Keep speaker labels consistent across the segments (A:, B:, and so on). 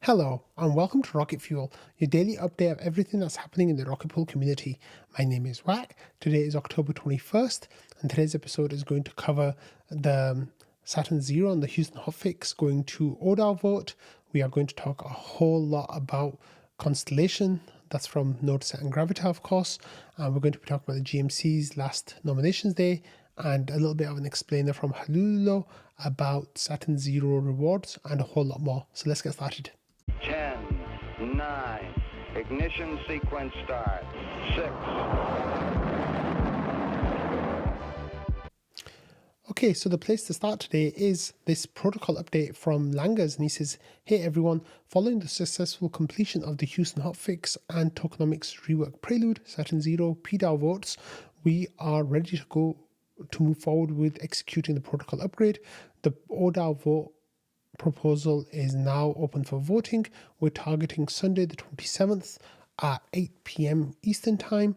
A: Hello, and welcome to Rocket Fuel, your daily update of everything that's happening in the Rocket Pool community. My name is Wack. Today is October 21st, and today's episode is going to cover the Saturn Zero and the Houston hotfix going to oDAO vote. We are going to talk a whole lot about Constellation. That's from NodeSet and Gravita, of course. And we're going to be talking about the GMC's last nominations day and a little bit of an explainer from Halooo about Saturn Zero rewards and a whole lot more. So let's get started.
B: 10, 9, ignition sequence start, 6.
A: Okay, so the place to start today is this protocol update from Langers, and he says, "Hey everyone, following the successful completion of the Houston hotfix and tokenomics rework prelude, Saturn Zero PDAO votes, we are ready to go to move forward with executing the protocol upgrade. The oDAO vote proposal is now open for voting. We're targeting Sunday the 27th at 8 p.m. Eastern Time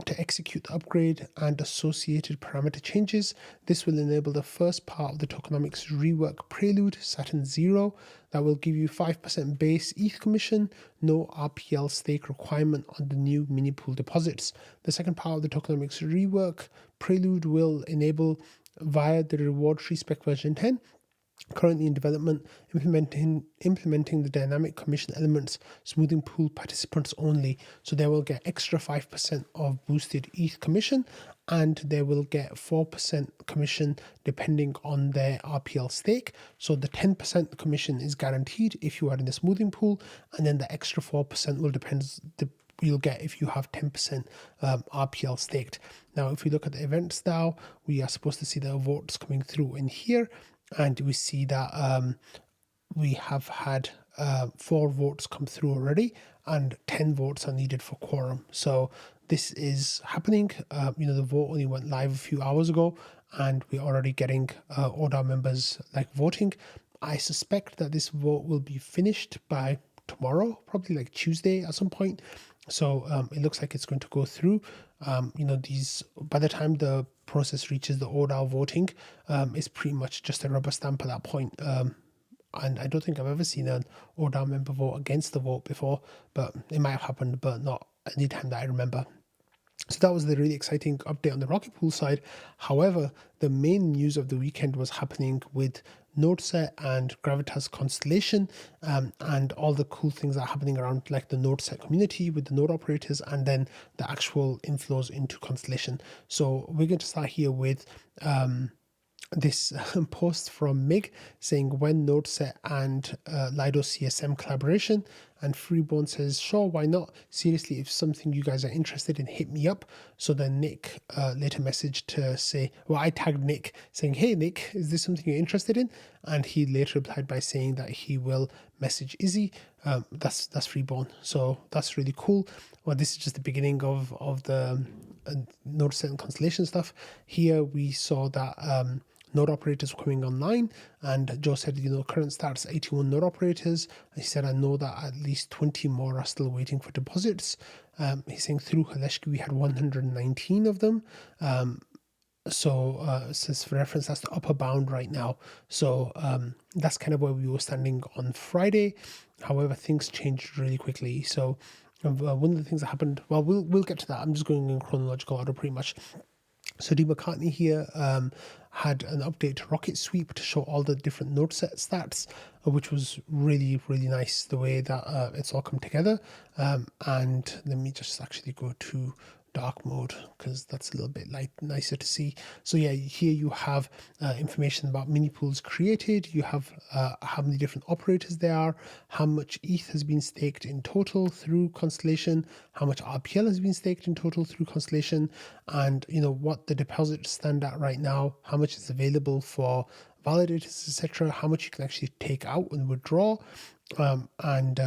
A: to execute the upgrade and associated parameter changes. This will enable the first part of the tokenomics rework prelude, Saturn Zero, that will give you 5% base ETH commission, no RPL stake requirement on the new mini pool deposits. The second part of the tokenomics rework prelude will enable via the reward tree spec version 10, currently in development, implementing the dynamic commission elements, smoothing pool participants only. So they will get extra 5% of boosted ETH commission, and they will get 4% commission depending on their RPL stake. So the 10% commission is guaranteed if you are in the smoothing pool, and then the extra 4% will depend. You'll get if you have 10% RPL staked. Now, if we look at the events now, we are supposed to see the votes coming through in here. And we see that we have had 4 votes come through already, and 10 votes are needed for quorum. So this is happening. The vote only went live a few hours ago, and we're already getting oDAO members voting. I suspect that this vote will be finished by tomorrow, probably like Tuesday at some point. So it looks like it's going to go through. These, by the time the process reaches the oDAO voting, it's pretty much just a rubber stamp at that point. And I don't think I've ever seen an oDAO member vote against the vote before, but it might have happened, but not any time that I remember. So that was the really exciting update on the Rocket Pool side. However, the main news of the weekend was happening with NodeSet and Gravita's Constellation, and all the cool things that are happening around like the NodeSet community with the node operators, and then the actual inflows into Constellation. So we're going to start here with this post from Mig saying, when NodeSet and Lido CSM collaboration, and Freeborn says, sure, why not? Seriously, if something you guys are interested in, hit me up. So then Nick later messaged to say, well, I tagged Nick saying, hey Nick, is this something you're interested in? And he later replied by saying that he will message Izzy. That's Freeborn. So that's really cool. Well, this is just the beginning of the NodeSet and Constellation stuff. Here we saw that node operators were coming online, and Joe said, current stats 81 node operators. He said, I know that at least 20 more are still waiting for deposits. He's saying through Halooo we had 119 of them. So says for reference, that's the upper bound right now. So that's kind of where we were standing on Friday. However, things changed really quickly. So one of the things that happened, well, we'll get to that. I'm just going in chronological order pretty much. So D. McCartney here had an update to Rocket Sweep to show all the different node set stats, which was really, really nice the way that it's all come together. And let me just actually go to dark mode because that's a little bit nicer to see. So yeah, here you have information about mini pools created. You have how many different operators there are, how much ETH has been staked in total through Constellation, how much RPL has been staked in total through Constellation, and what the deposits stand at right now, how much is available for validators, etc., how much you can actually take out and withdraw, and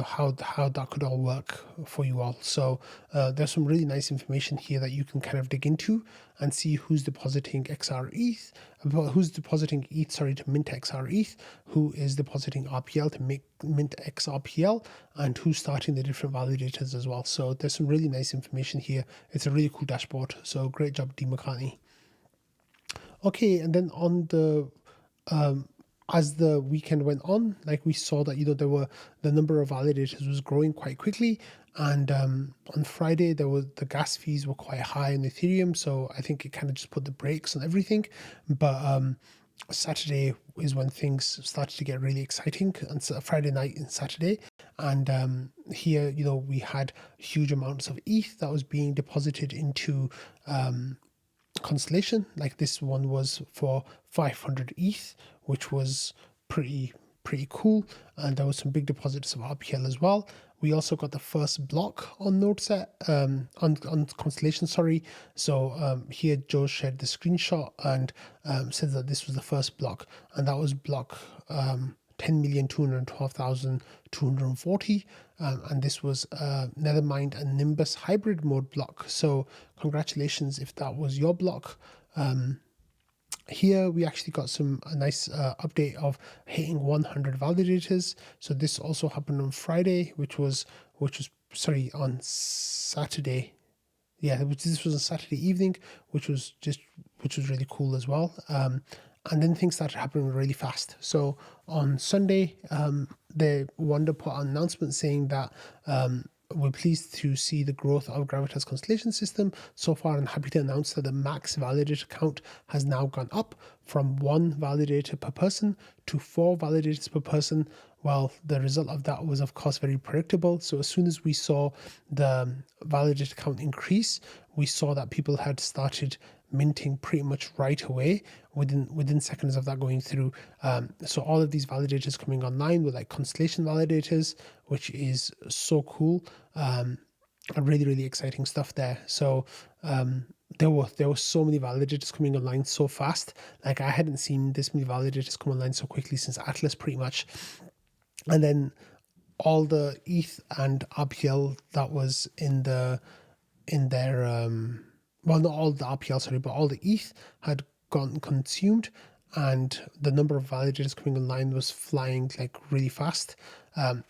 A: how that could all work for you all. So there's some really nice information here that you can kind of dig into and see who's depositing XR ETH, who's depositing ETH, to mint XR ETH, who is depositing RPL to mint XRPL, and who's starting the different validators as well. So there's some really nice information here. It's a really cool dashboard. So great job, D. McCartney. Okay, and then on the as the weekend went on, like we saw that the number of validators was growing quite quickly, and on Friday the gas fees were quite high in Ethereum, so I think it kind of just put the brakes on everything. But Saturday is when things started to get really exciting, and so Friday night and Saturday, and here we had huge amounts of ETH that was being deposited into Constellation. Like this one was for 500 ETH, which was pretty cool, and there was some big deposits of RPL as well. We also got the first block on NodeSet, on Constellation, sorry. So here Joe shared the screenshot and said that this was the first block, and that was block 10,212,240, and this was Nethermind and Nimbus hybrid mode block. So congratulations if that was your block. Here we actually got a nice update of hitting 100 validators. So this also happened on Friday, which was on Saturday. Yeah, this was on Saturday evening, which was really cool as well. And then things started happening really fast. So on Sunday, the Wonder put out an announcement saying that we're pleased to see the growth of Gravitas Constellation system. So far, I'm happy to announce that the max validator count has now gone up from 1 validator per person to 4 validators per person. Well, the result of that was, of course, very predictable. So as soon as we saw the validator count increase, we saw that people had started minting pretty much right away within seconds of that going through. So all of these validators coming online were like Constellation validators, which is so cool. Really exciting stuff there. So there were so many validators coming online so fast. Like I hadn't seen this many validators come online so quickly since Atlas pretty much. And then all the ETH and RPL that was in their well, not all the RPL, sorry, but all the ETH had gotten consumed, and the number of validators coming online was flying like really fast.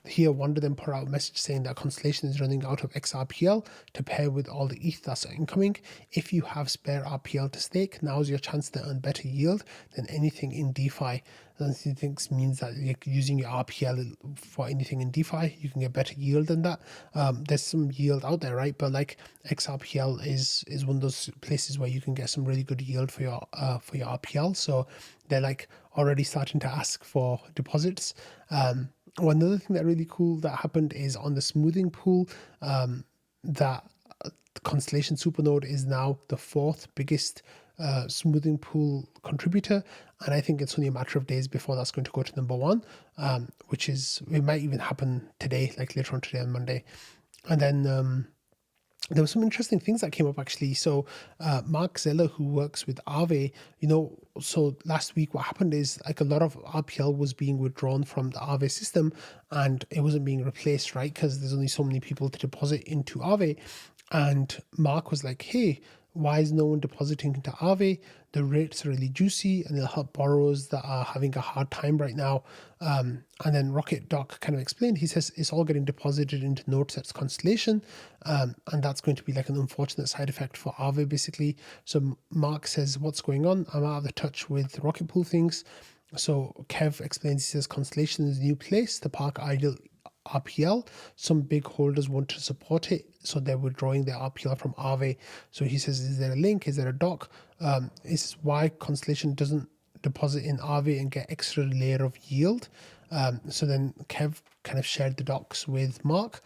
A: Here, Wonder then put out a message saying that Constellation is running out of XRPL to pair with all the ETH that's incoming. If you have spare RPL to stake, now's your chance to earn better yield than anything in DeFi. And he thinks means that you're using your RPL for anything in DeFi, you can get better yield than that. There's some yield out there, right? But like XRPL is one of those places where you can get some really good yield for your RPL. So they're like already starting to ask for deposits. One other thing that really cool that happened is on the smoothing pool, that the Constellation Supernode is now the 4th biggest smoothing pool contributor, and I think it's only a matter of days before that's going to go to number 1, which is, it might even happen today, like later on today on Monday. And then there were some interesting things that came up actually. So Mark Zeller, who works with Aave, so last week what happened is like a lot of RPL was being withdrawn from the Aave system and it wasn't being replaced, right? Because there's only so many people to deposit into Aave. And Mark was like, hey, why is no one depositing into Aave? The rates are really juicy and it'll help borrowers that are having a hard time right now. And then Rocket Doc kind of explained, he says it's all getting deposited into NodeSet's Constellation. And that's going to be like an unfortunate side effect for Aave basically. So Mark says, what's going on? I'm out of the touch with Rocket Pool things. So Kev explains, he says Constellation is a new place to park idle RPL. Some big holders want to support it, so they're withdrawing their RPL from Aave. So he says, is there a link? Is there a doc? This is why Constellation doesn't deposit in Aave and get extra layer of yield. So then Kev kind of shared the docs with Mark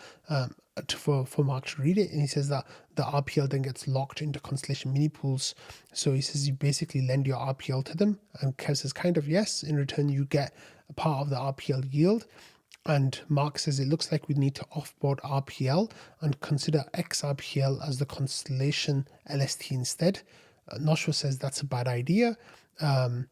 A: for Mark to read it, and he says that the RPL then gets locked into Constellation mini pools. So he says you basically lend your RPL to them, and Kev says kind of yes. In return, you get a part of the RPL yield. And Mark says it looks like we need to offboard RPL and consider XRPL as the Constellation LST instead. Noshua says that's a bad idea. And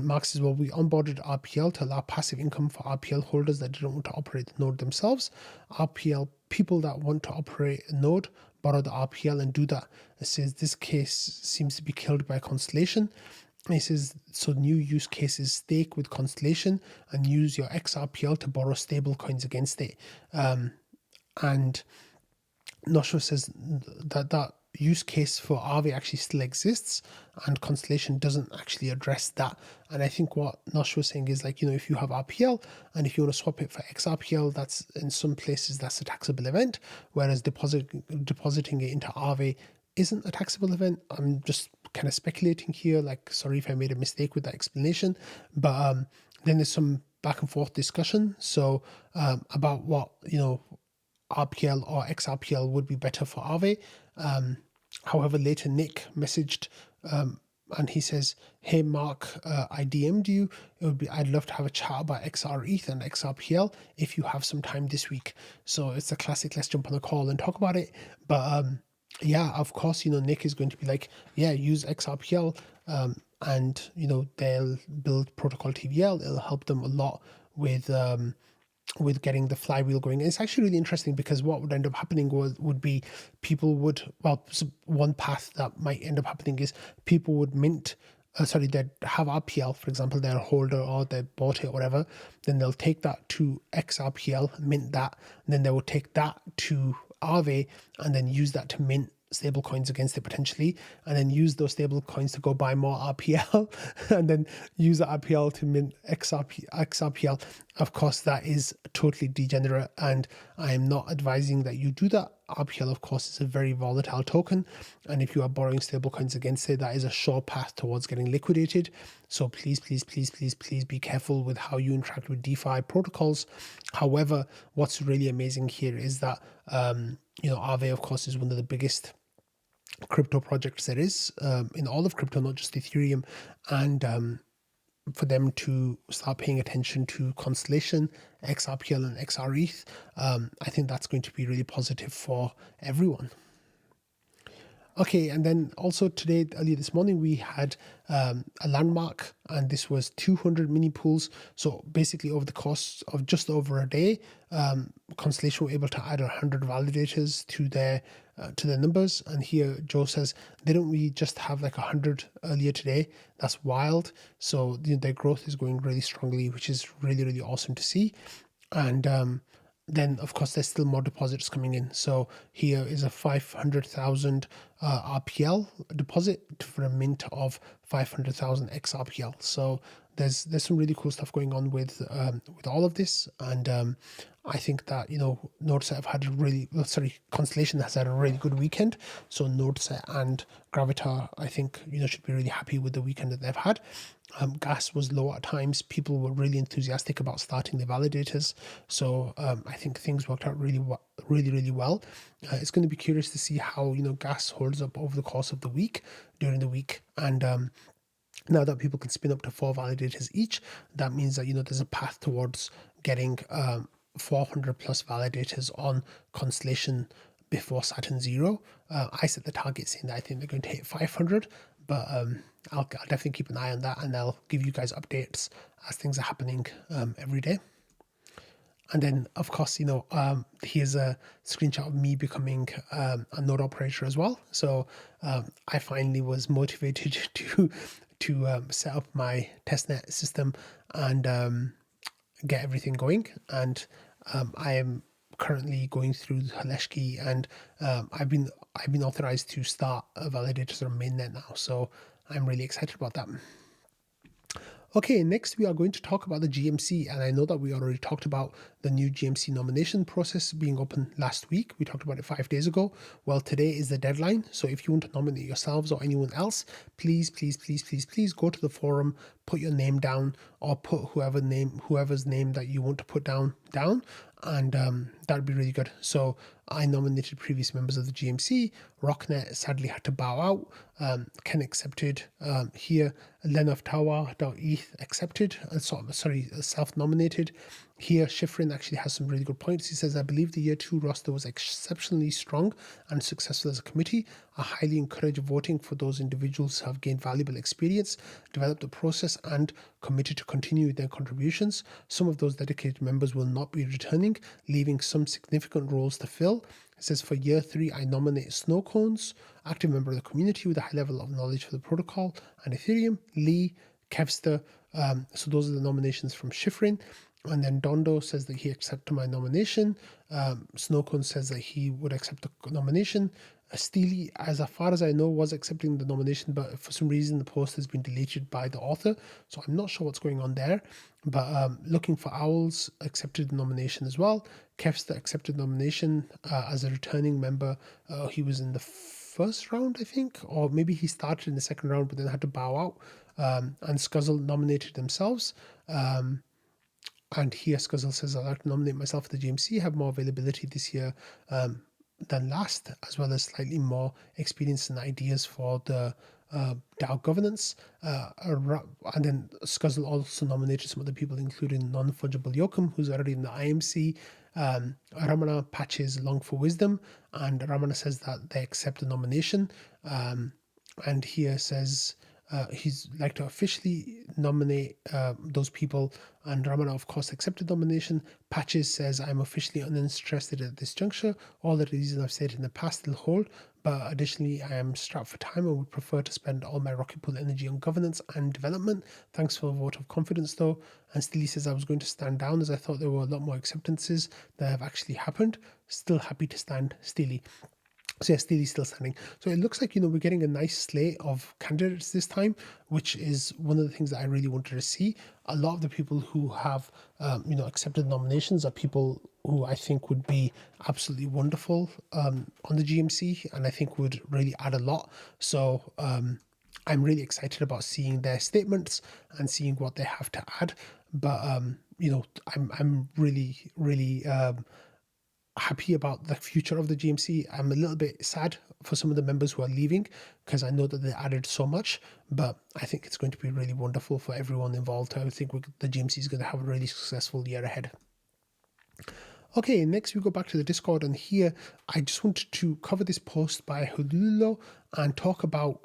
A: Mark says, well, we onboarded RPL to allow passive income for RPL holders that didn't want to operate the node themselves. RPL people that want to operate a node borrow the RPL and do that. It says this case seems to be killed by Constellation. He says, so new use cases stake with Constellation and use your XRPL to borrow stable coins against it. And Noshua says that use case for Aave actually still exists, and Constellation doesn't actually address that. And I think what Nosh was saying is like, if you have RPL and if you want to swap it for XRPL, that's in some places that's a taxable event, whereas depositing it into Aave isn't a taxable event. I'm just kind of speculating here, like sorry if I made a mistake with that explanation, but then there's some back and forth discussion about what RPL or XRPL would be better for Aave. However, later Nick messaged and he says, "Hey Mark, I DM'd you. I'd love to have a chat about XRETH and XRPL if you have some time this week." So it's a classic. Let's jump on a call and talk about it. But yeah, of course, Nick is going to be like, yeah, use XRPL, and they'll build protocol TVL. It'll help them a lot with getting the flywheel going. And it's actually really interesting because what would end up happening would be people would, one path that might end up happening is people would mint, they'd have RPL, for example, they're a holder or they bought it or whatever, then they'll take that to XRPL, mint that, and then they will take that to Aave and then use that to mint stable coins against it potentially, and then use those stable coins to go buy more RPL and then use the RPL to mint XRPL. Of course, that is totally degenerate, and I am not advising that you do that. RPL, of course, is a very volatile token, and if you are borrowing stable coins against it, that is a sure path towards getting liquidated. So please be careful with how you interact with DeFi protocols. However, what's really amazing here is that Aave, of course, is one of the biggest crypto projects there is in all of crypto, not just Ethereum, and for them to start paying attention to Constellation, XRPL, and XRETH, I think that's going to be really positive for everyone. Okay, and then also today, earlier this morning, we had a landmark, and this was 200 mini pools. So basically, over the course of just over a day, Constellation were able to add 100 validators to their numbers. And here Joe says they don't really just have like 100 earlier today. That's wild. So their growth is going really strongly, which is really, really awesome to see. And then, of course, there's still more deposits coming in. So here is a 500,000 RPL deposit for a mint of 500,000 XRPL. So there's some really cool stuff going on with all of this, and I think that NodeSet have had Constellation has had a really good weekend. So NodeSet and Gravita, I think should be really happy with the weekend that they've had. Gas was low at times. People were really enthusiastic about starting the validators. So I think things worked out really well. It's going to be curious to see how gas holds up over the course of the week, during the week, and now that people can spin up to 4 validators each, that means that there's a path towards getting 400 plus validators on Constellation before Saturn 0. I set the target saying that I think they're going to hit 500, but I'll definitely keep an eye on that, and I'll give you guys updates as things are happening every day. And then, of course, here's a screenshot of me becoming a node operator as well. So I finally was motivated to set up my testnet system and get everything going. And I am currently going through Haleshki, and I've been authorized to start validators on mainnet now. So I'm really excited about that. Okay, next we are going to talk about the GMC, and I know that we already talked about the new GMC nomination process being open last week. We talked about it 5 days ago. Well, today is the deadline, so if you want to nominate yourselves or anyone else, please go to the forum, put your name down, or put whoever's name that you want to put down, and that would be really good. So I nominated previous members of the GMC. Rocknet sadly had to bow out. Ken accepted here. Lenoftawa.eth accepted. Self-nominated. Here, Schifrin actually has some really good points. He says, I believe the year 2 roster was exceptionally strong and successful as a committee. I highly encourage voting for those individuals who have gained valuable experience, developed the process, and committed to continue their contributions. Some of those dedicated members will not be returning, leaving some significant roles to fill. It says, for year 3, I nominate Snowcones, active member of the community with a high level of knowledge for the protocol and Ethereum, Lee, Kevster. So those are the nominations from Schifrin. And then Dondo says that he accepted my nomination. Snowcone says that he would accept the nomination. Steely, as far as I know, was accepting the nomination, but for some reason the post has been deleted by the author. So I'm not sure what's going on there. But Looking for Owls accepted the nomination as well. Kevster accepted nomination as a returning member. He was in the first round, I think, or maybe he started in the second round, but then had to bow out. And Scuzzle nominated themselves. And here Scuzzle says, I'd like to nominate myself for the GMC, have more availability this year than last, as well as slightly more experience and ideas for the DAO governance. And then Scuzzle also nominated some other people, including Non-Fungible Yokum, who's already in the IMC, Ramana Patches Long for Wisdom, and Ramana says that they accept the nomination. And here says he's like to officially nominate those people, and Ramana of course accepted nomination. Patches says, I'm officially uninterested at this juncture. All the reasons I've said in the past still hold, but additionally I am strapped for time and would prefer to spend all my rocket pool energy on governance and development. Thanks for a vote of confidence though. And Steely says, I was going to stand down as I thought there were a lot more acceptances that have actually happened. Still happy to stand, Steely. So yeah, Steely's still standing. So it looks like, we're getting a nice slate of candidates this time, which is one of the things that I really wanted to see. A lot of the people who have, accepted nominations are people who I think would be absolutely wonderful on the GMC, and I think would really add a lot. So I'm really excited about seeing their statements and seeing what they have to add. But I'm really happy about the future of the GMC. I'm a little bit sad for some of the members who are leaving, because I know that they added so much, but I think it's going to be really wonderful for everyone involved. I think the GMC is going to have a really successful year ahead. Okay, next we go back to the Discord, and here I just wanted to cover this post by Halooo and talk about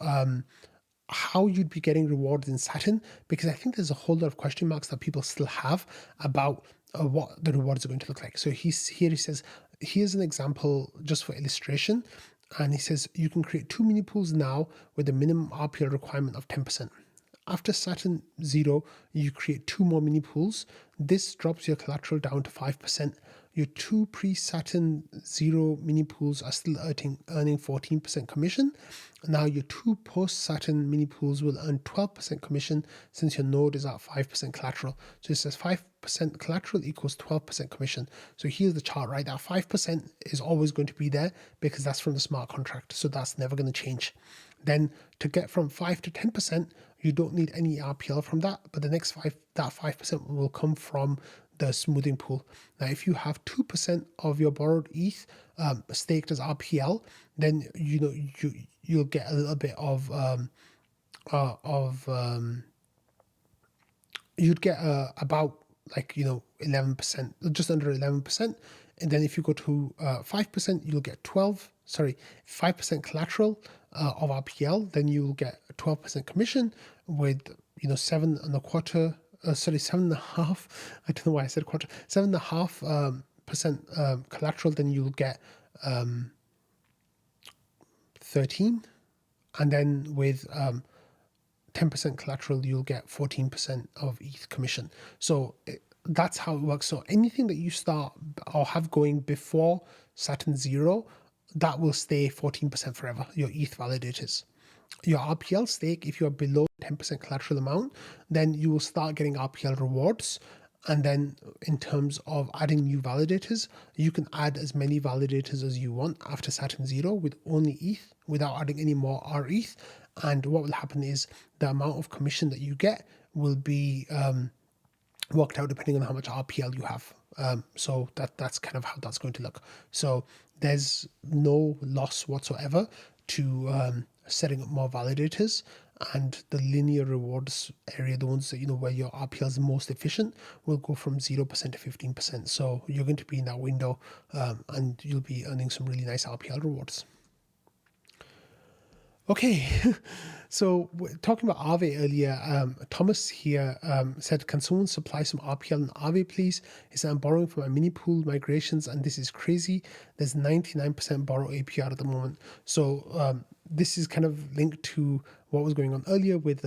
A: how you'd be getting rewards in Saturn, because I think there's a whole lot of question marks that people still have about what the rewards are going to look like. So he says, here's an example just for illustration. And he says, you can create 2 mini pools now with a minimum RPL requirement of 10%. After Saturn 0, you create 2 more mini pools. This drops your collateral down to 5%. Your 2 pre-Saturn 0 mini pools are still earning 14% commission. Now your 2 post-Saturn mini pools will earn 12% commission since your node is at 5% collateral. So it says 5% collateral equals 12% commission. So here's the chart, right? That 5% is always going to be there because that's from the smart contract. So that's never going to change. Then to get from 5 to 10%, you don't need any RPL from that, but the next 5% will come from the smoothing pool. Now, if you have 2% of your borrowed ETH staked as RPL, then you'll get a little bit of you'd get about 11%, just under 11%. And then if you go to 5%, you'll get 5% collateral of RPL, then you'll get 12% commission with 7.25%. 7.5%. I don't know why I said quarter. 7.5% collateral, then you'll get 13, and then with 10% collateral, you'll get 14% of ETH commission. So that's how it works. So anything that you start or have going before Saturn 0, that will stay 14% forever, your ETH validators. Your RPL stake, if you're below 10% collateral amount, then you will start getting RPL rewards. And then in terms of adding new validators, you can add as many validators as you want after Saturn 0 with only ETH without adding any more RETH. And what will happen is the amount of commission that you get will be worked out depending on how much RPL you have. So that's kind of how that's going to look. So there's no loss whatsoever to setting up more validators, and the linear rewards area, the ones that where your RPL is most efficient, will go from 0% to 15%. So you're going to be in that window, and you'll be earning some really nice RPL rewards. Okay, so talking about Aave earlier, Thomas here said, can someone supply some RPL in Aave, please? He said, I'm borrowing for my mini pool migrations, and this is crazy. There's 99% borrow APR at the moment. So this is kind of linked to what was going on earlier with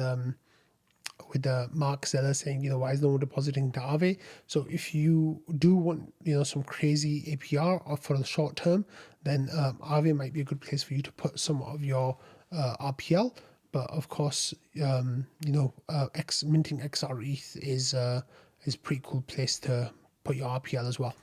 A: with Mark Zeller saying, why is no one depositing to Aave? So if you do want, some crazy APR or for the short term, then Aave might be a good place for you to put some of your RPL. But of course, minting XRETH is a pretty cool place to put your RPL as well.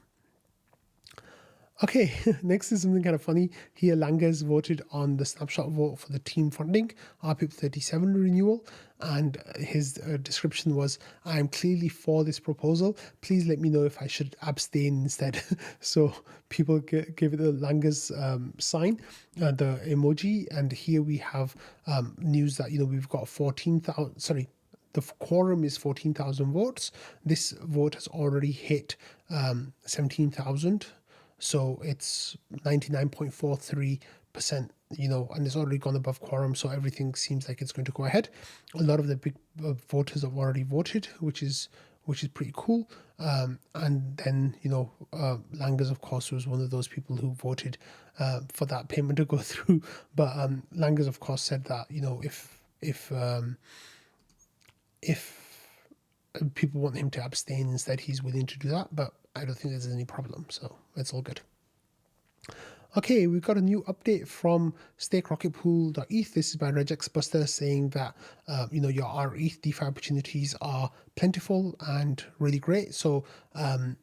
A: Okay, next is something kind of funny. Here, Langas voted on the snapshot vote for the team funding, RPIP 37 renewal, and his description was, I am clearly for this proposal. Please let me know if I should abstain instead. So people gave it the Langas sign, the emoji, and here we have news that, we've got 14,000, sorry, the quorum is 14,000 votes. This vote has already hit 17,000. So it's 99.43%, and it's already gone above quorum. So everything seems like it's going to go ahead. A lot of the big voters have already voted, which is pretty cool. And then, Langas, of course, was one of those people who voted for that payment to go through. But Langas, of course, said that, if people want him to abstain instead, he's willing to do that. But I don't think there's any problem, so it's all good. Okay, we've got a new update from stakerocketpool.eth. This is by Regex Buster saying that your RETH DeFi opportunities are plentiful and really great. So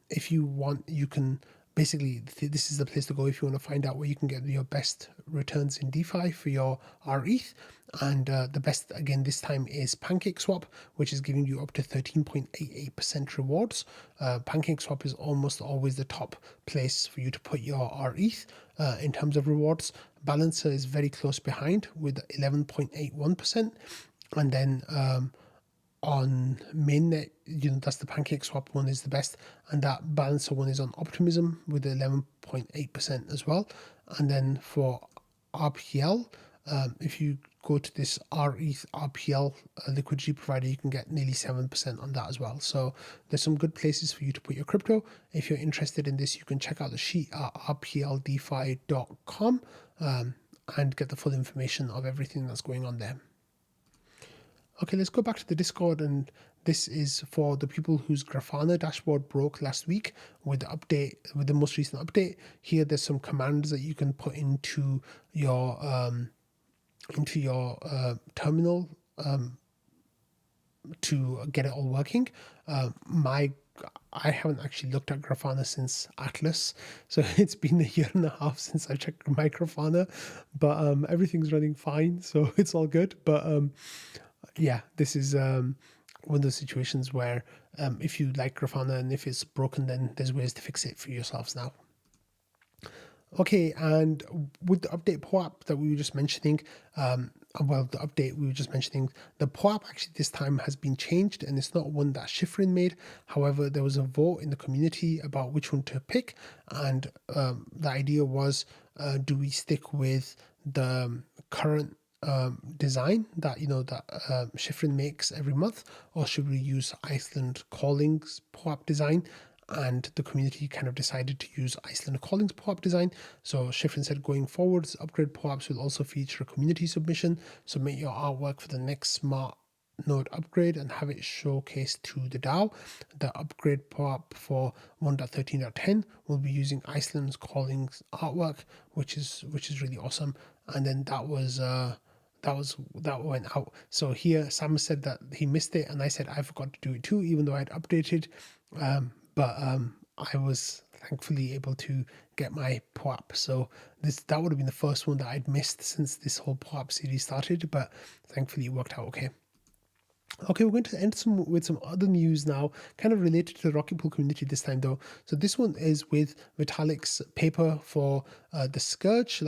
A: if you want, you can basically, this is the place to go if you want to find out where you can get your best returns in DeFi for your RETH. And the best, again, this time is PancakeSwap, which is giving you up to 13.88% rewards. PancakeSwap is almost always the top place for you to put your RETH in terms of rewards. Balancer is very close behind with 11.81%. And then on mainnet, that's the PancakeSwap one is the best, and that Balancer one is on Optimism with 11.8% as well. And then for RPL, if you go to this RETH RPL liquidity provider, you can get nearly 7% on that as well. So there's some good places for you to put your crypto. If you're interested in this, you can check out the sheet at rpldefi.com and get the full information of everything that's going on there. Okay, let's go back to the Discord, and this is for the people whose Grafana dashboard broke last week with the most recent update. Here, there's some commands that you can put into your terminal to get it all working. I haven't actually looked at Grafana since Atlas, so it's been a year and a half since I checked my Grafana, but everything's running fine, so it's all good. But yeah, this is one of those situations where if you like Grafana and if it's broken, then there's ways to fix it for yourselves now. Okay, and with the update POAP that we were just mentioning, the POAP actually this time has been changed, and it's not one that Shifrin made. However, there was a vote in the community about which one to pick, and the idea was, do we stick with the current design that Shifrin makes every month, or should we use Iceland Calling's POAP design? And the community kind of decided to use Iceland Calling's POAP design. So Shifrin said, going forwards, upgrade POAPs will also feature a community submission. Submit your artwork for the next smart node upgrade and have it showcased to the DAO. The upgrade POAP for 1.13.10 will be using Iceland's Calling's artwork, which is really awesome. And then that went out. So here Sam said that he missed it, and I said I forgot to do it too, even though I'd updated. But I was thankfully able to get my POAP. So that would have been the first one that I'd missed since this whole POAP series started, but thankfully it worked out okay. Okay, we're going to end with some other news now, kind of related to the Rocket Pool community this time though. So this one is with Vitalik's paper for the Scourge,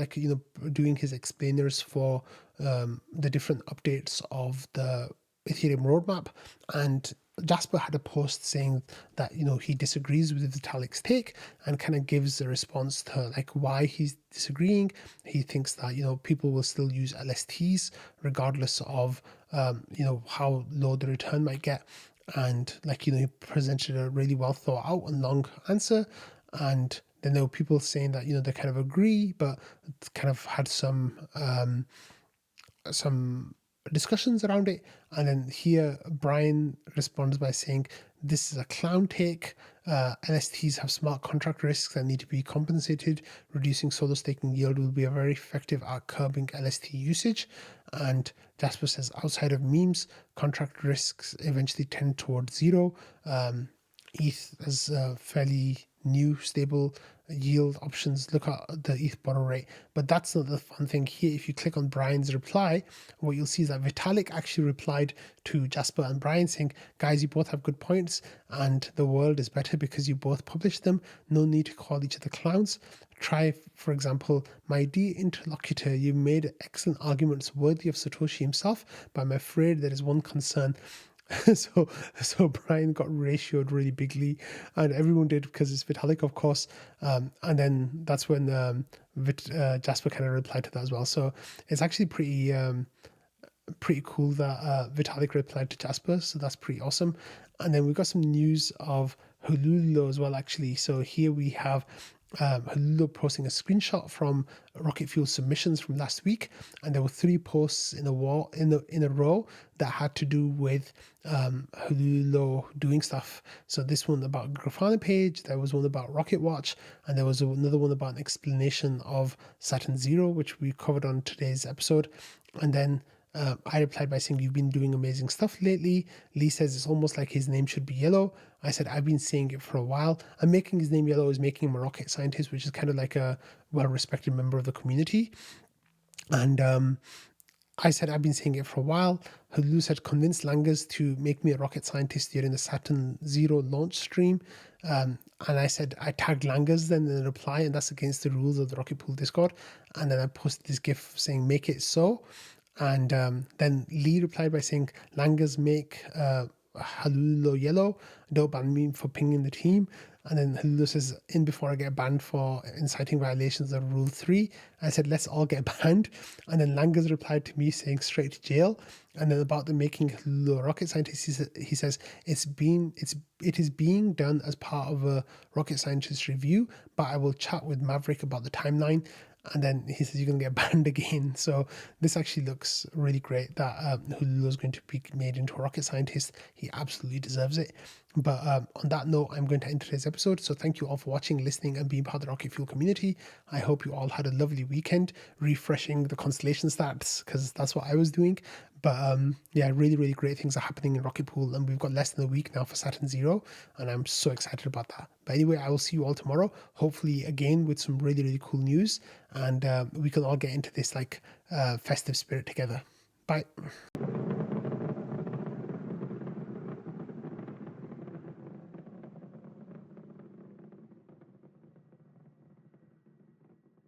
A: doing his explainers for the different updates of the Ethereum roadmap. And Jasper had a post saying that he disagrees with Vitalik's take and kind of gives a response to why he's disagreeing. He thinks that people will still use LSTs regardless of how low the return might get, and he presented a really well thought out and long answer. And then there were people saying that they kind of agree, but kind of had some discussions around it. And then here Brian responds by saying, this is a clown take. LSTs have smart contract risks that need to be compensated. Reducing solo staking yield will be very effective at curbing LST usage. And Jasper says, outside of memes, contract risks eventually tend towards zero. ETH is a fairly new stable yield options. Look at the ETH borrow rate. But that's not the fun thing here. If you click on Brian's reply, what you'll see is that Vitalik actually replied to Jasper and Brian saying, guys, you both have good points and the world is better because you both published them. No need to call each other clowns. Try, for example, my dear interlocutor, you made excellent arguments worthy of Satoshi himself, but I'm afraid there is one concern. So Brian got ratioed really bigly, and everyone did because it's Vitalik, of course. And then that's when Jasper kind of replied to that as well. So it's actually pretty cool that Vitalik replied to Jasper. So that's pretty awesome. And then we've got some news of Halooo as well, actually. So here we have Halooo posting a screenshot from Rocket Fuel submissions from last week, and there were 3 posts in a row that had to do with Halooo doing stuff. So this one about Grafana page, there was one about Rocket Watch, and there was another one about an explanation of Saturn 0, which we covered on today's episode. And then I replied by saying, you've been doing amazing stuff lately. Lee says it's almost like his name should be yellow. I said, I've been saying it for a while. And making his name yellow is making him a rocket scientist, which is kind of like a well-respected member of the community. And I said, I've been saying it for a while. Halooo said, convince Langers to make me a rocket scientist during the Saturn 0 launch stream. And I said, I tagged Langers then in the reply, and that's against the rules of the Rocket Pool Discord. And then I posted this GIF saying, make it so. And then Lee replied by saying, Langers make Halooo yellow. Don't ban me for pinging the team. And then Halooo says, in before I get banned for inciting violations of Rule 3. I said, let's all get banned. And then Langers replied to me saying, straight to jail. And then about the making Halooo a rocket scientist, he says, it is being done as part of a rocket scientist review, but I will chat with Maverick about the timeline. And then he says, you're going to get banned again. So this actually looks really great that Halooo is going to be made into a rocket scientist. He absolutely deserves it. But on that note, I'm going to end today's episode. So thank you all for watching, listening, and being part of the Rocket Fuel community. I hope you all had a lovely weekend refreshing the Constellation stats, because that's what I was doing. But yeah, really, really great things are happening in Rocket Pool, and we've got less than a week now for Saturn 0, and I'm so excited about that. But anyway, I will see you all tomorrow, hopefully again with some really, really cool news, and we can all get into this like festive spirit together. Bye.